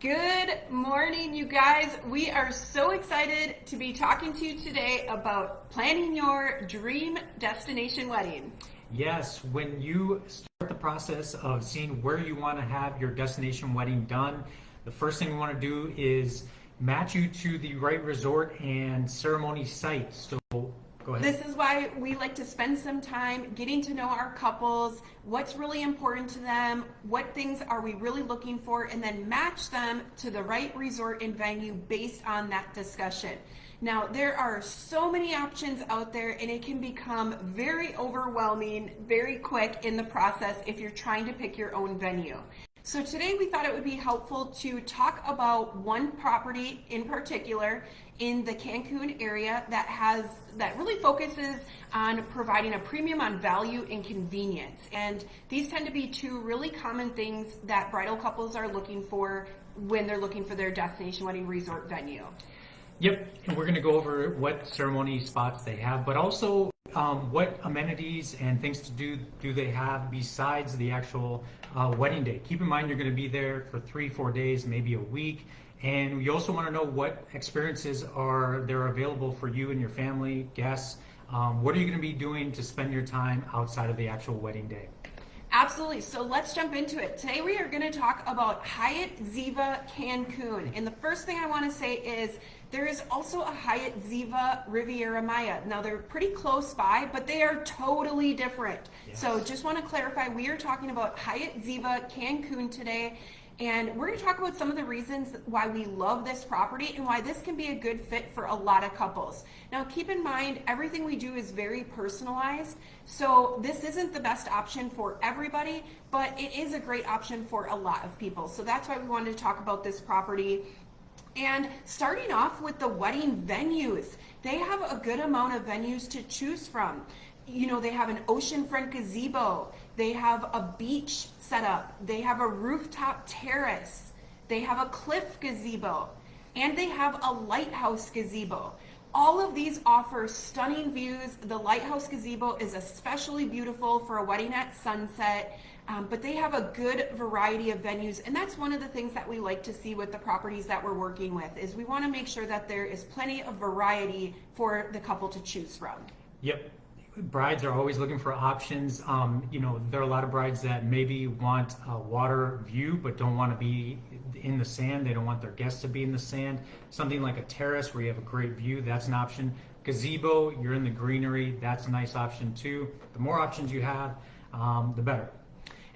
Good morning, you guys. We are so excited to be talking to you today about planning your dream destination wedding. Yes, when you start the process of seeing where you want to have your destination wedding done, the first thing we want to do is match you to the right resort and ceremony site. So go ahead. This is why we like to spend some time getting to know our couples, what's really important to them, what things are we really looking for, and then match them to the right resort and venue based on that discussion. Now, there are so many options out there, and it can become very overwhelming very quick in the process if you're trying to pick your own venue. So today we thought it would be helpful to talk about one property in particular in the Cancun area that really focuses on providing a premium on value and convenience. And these tend to be two really common things that bridal couples are looking for when they're looking for their destination wedding resort venue. Yep, and we're going to go over what ceremony spots they have, but also what amenities and things to do they have besides the actual wedding day. Keep in mind you're going to be there for 3-4 days, maybe a week, and you also want to know what experiences are there available for you and your family, guests. What are you going to be doing to spend your time outside of the actual wedding day? Absolutely. So let's jump into it. Today we are going to talk about Hyatt Ziva Cancun. And the first thing I want to say is there is also a Hyatt Ziva Riviera Maya. Now they're pretty close by, but they are totally different. Yes. So just want to clarify, we are talking about Hyatt Ziva Cancun today. And we're going to talk about some of the reasons why we love this property and why this can be a good fit for a lot of couples. Now, keep in mind, everything we do is very personalized. So this isn't the best option for everybody, but it is a great option for a lot of people. So that's why we wanted to talk about this property. And starting off with the wedding venues, they have a good amount of venues to choose from. You know, they have an oceanfront gazebo, they have a beach setup, they have a rooftop terrace, they have a cliff gazebo, and they have a lighthouse gazebo. All of these offer stunning views. The lighthouse gazebo is especially beautiful for a wedding at sunset, but they have a good variety of venues, and that's one of the things that we like to see with the properties that we're working with, is we want to make sure that there is plenty of variety for the couple to choose from. Yep. Brides are always looking for options. There are a lot of brides that maybe want a water view but don't want to be in the sand. They don't want their guests to be in the sand. Something like a terrace where you have a great view, that's an option. Gazebo, you're in the greenery, that's a nice option too. The more options you have, the better.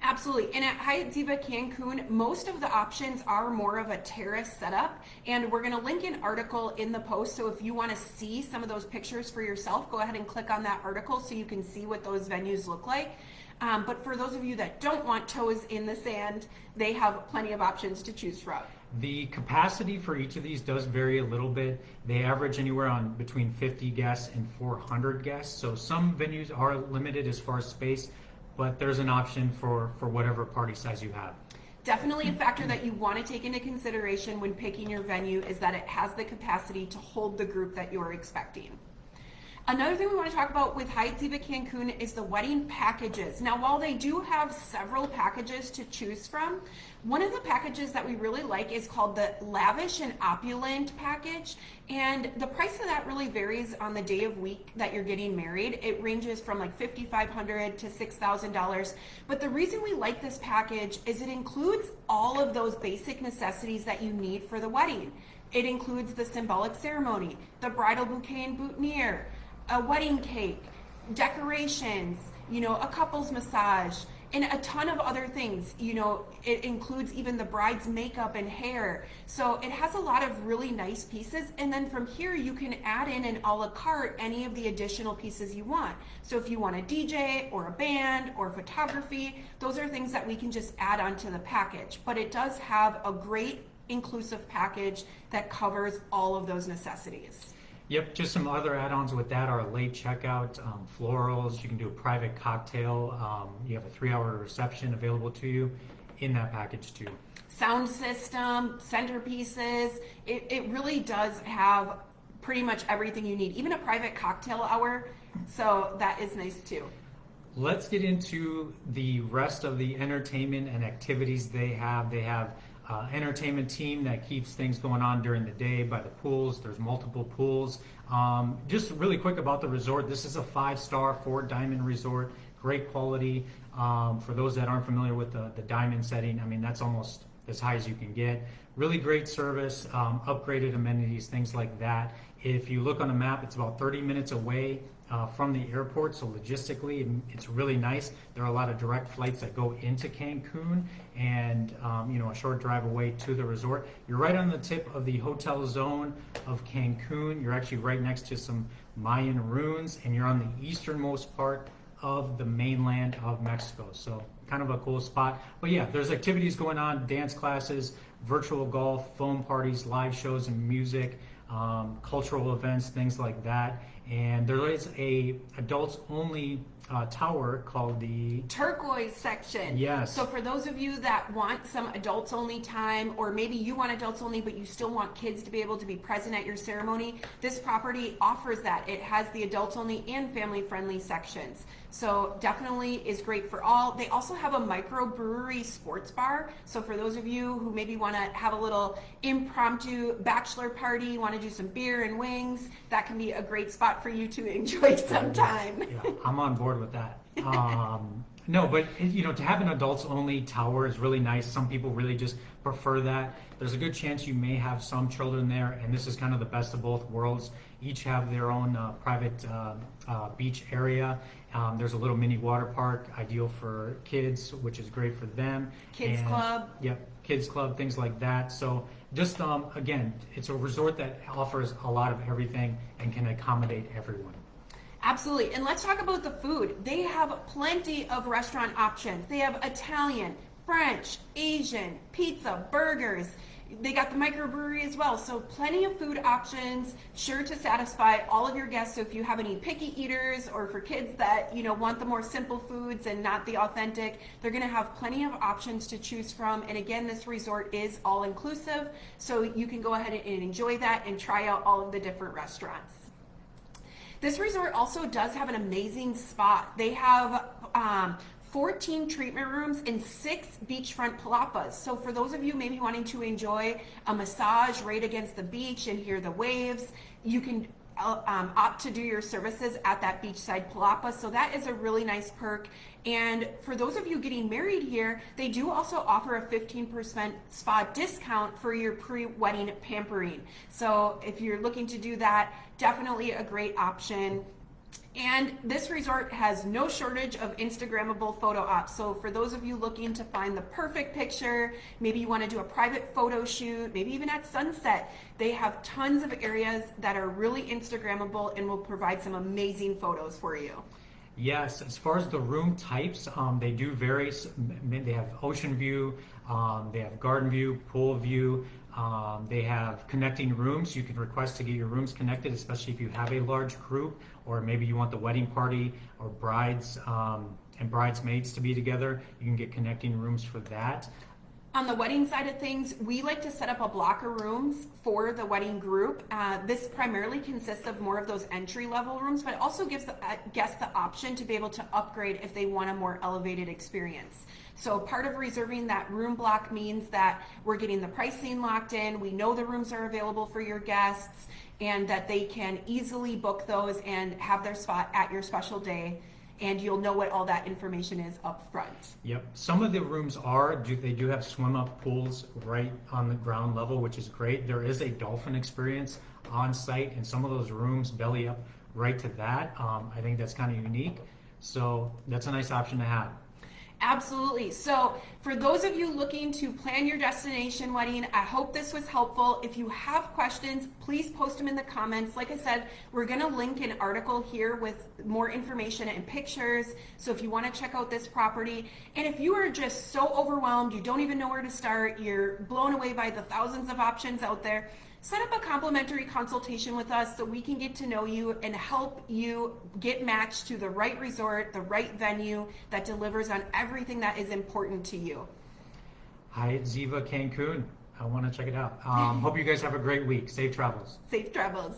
Absolutely. And at Hyatt Ziva Cancun, most of the options are more of a terrace setup. And we're going to link an article in the post. So if you want to see some of those pictures for yourself, go ahead and click on that article so you can see what those venues look like. But for those of you that don't want toes in the sand, they have plenty of options to choose from. The capacity for each of these does vary a little bit. They average anywhere on between 50 guests and 400 guests. So some venues are limited as far as space, but there's an option for whatever party size you have. Definitely a factor that you want to take into consideration when picking your venue is that it has the capacity to hold the group that you're expecting. Another thing we want to talk about with Hyatt Ziva Cancun is the wedding packages. Now, while they do have several packages to choose from, one of the packages that we really like is called the Lavish and Opulent package. And the price of that really varies on the day of week that you're getting married. It ranges from like $5,500 to $6,000. But the reason we like this package is it includes all of those basic necessities that you need for the wedding. It includes the symbolic ceremony, the bridal bouquet and boutonniere, a wedding cake, decorations, a couple's massage, and a ton of other things. It includes even the bride's makeup and hair. So it has a lot of really nice pieces. And then from here, you can add in an a la carte any of the additional pieces you want. So if you want a DJ or a band or photography, those are things that we can just add onto the package. But it does have a great inclusive package that covers all of those necessities. Yep, just some other add-ons with that are late checkout, florals. You can do a private cocktail. You have a 3-hour reception available to you in that package too. Sound system, centerpieces. It really does have pretty much everything you need, even a private cocktail hour. So that is nice too. Let's get into the rest of the entertainment and activities they have. They have entertainment team that keeps things going on during the day by the pools. There's multiple pools. Just really quick about the resort. This is a 5-star, 4-diamond resort. Great quality. For those that aren't familiar with the diamond setting, I mean, that's almost as high as you can get. Really great service, upgraded amenities, things like that. If you look on a map, it's about 30 minutes away from the airport, so logistically it's really nice. There are a lot of direct flights that go into Cancun, and a short drive away to the resort. You're right on the tip of the hotel zone of Cancun. You're actually right next to some Mayan ruins, and you're on the easternmost part of the mainland of Mexico. So kind of a cool spot. But yeah, there's activities going on, dance classes, virtual golf, phone parties, live shows and music, cultural events, things like that. And there is a adults only tower called the turquoise section. Yes. So for those of you that want some adults only time, or maybe you want adults only but you still want kids to be able to be present at your ceremony, this property offers that. It has the adults only and family friendly sections. So definitely is great for all. They also have a microbrewery sports bar. So for those of you who maybe want to have a little impromptu bachelor party, want to do some beer and wings, that can be a great spot for you to enjoy sometime. Yeah, I'm on board with that. No, but to have an adults only tower is really nice. Some people really just prefer that. There's a good chance you may have some children there, and this is kind of the best of both worlds. Each have their own private beach area. There's a little mini water park, ideal for kids, which is great for them. Kids club. Yep, kids club, things like that. So just again, it's a resort that offers a lot of everything and can accommodate everyone. Absolutely. And let's talk about the food. They have plenty of restaurant options. They have Italian, French, Asian, pizza, burgers. They got the microbrewery as well. So plenty of food options, sure to satisfy all of your guests. So if you have any picky eaters, or for kids that, want the more simple foods and not the authentic, they're going to have plenty of options to choose from. And again, this resort is all inclusive. So you can go ahead and enjoy that and try out all of the different restaurants. This resort also does have an amazing spot. They have 14 treatment rooms and 6 beachfront palapas. So for those of you maybe wanting to enjoy a massage right against the beach and hear the waves, you can opt to do your services at that beachside palapa. So that is a really nice perk. And for those of you getting married here, they do also offer a 15% spa discount for your pre-wedding pampering. So if you're looking to do that, definitely a great option. And this resort has no shortage of Instagrammable photo ops. So for those of you looking to find the perfect picture, maybe you want to do a private photo shoot, maybe even at sunset, they have tons of areas that are really Instagrammable and will provide some amazing photos for you. Yes, as far as the room types, they do vary. They have ocean view, they have garden view, pool view. They have connecting rooms. You can request to get your rooms connected, especially if you have a large group, or maybe you want the wedding party or brides and bridesmaids to be together. You can get connecting rooms for that. On the wedding side of things, we like to set up a block of rooms for the wedding group. This primarily consists of more of those entry-level rooms, but also gives the guests the option to be able to upgrade if they want a more elevated experience. So part of reserving that room block means that we're getting the pricing locked in, we know the rooms are available for your guests, and that they can easily book those and have their spot at your special day. And you'll know what all that information is up front. Yep. Some of the rooms they do have swim up pools right on the ground level, which is great. There is a dolphin experience on site, and some of those rooms belly up right to that. I think that's kind of unique. So that's a nice option to have. Absolutely. So for those of you looking to plan your destination wedding, I hope this was helpful. If you have questions, please post them in the comments. Like I said, we're going to link an article here with more information and pictures. So if you want to check out this property, and if you are just so overwhelmed, you don't even know where to start, you're blown away by the thousands of options out there, set up a complimentary consultation with us so we can get to know you and help you get matched to the right resort, the right venue that delivers on everything that is important to you. Hyatt Ziva Cancun. I want to check it out. Hope you guys have a great week. Safe travels. Safe travels.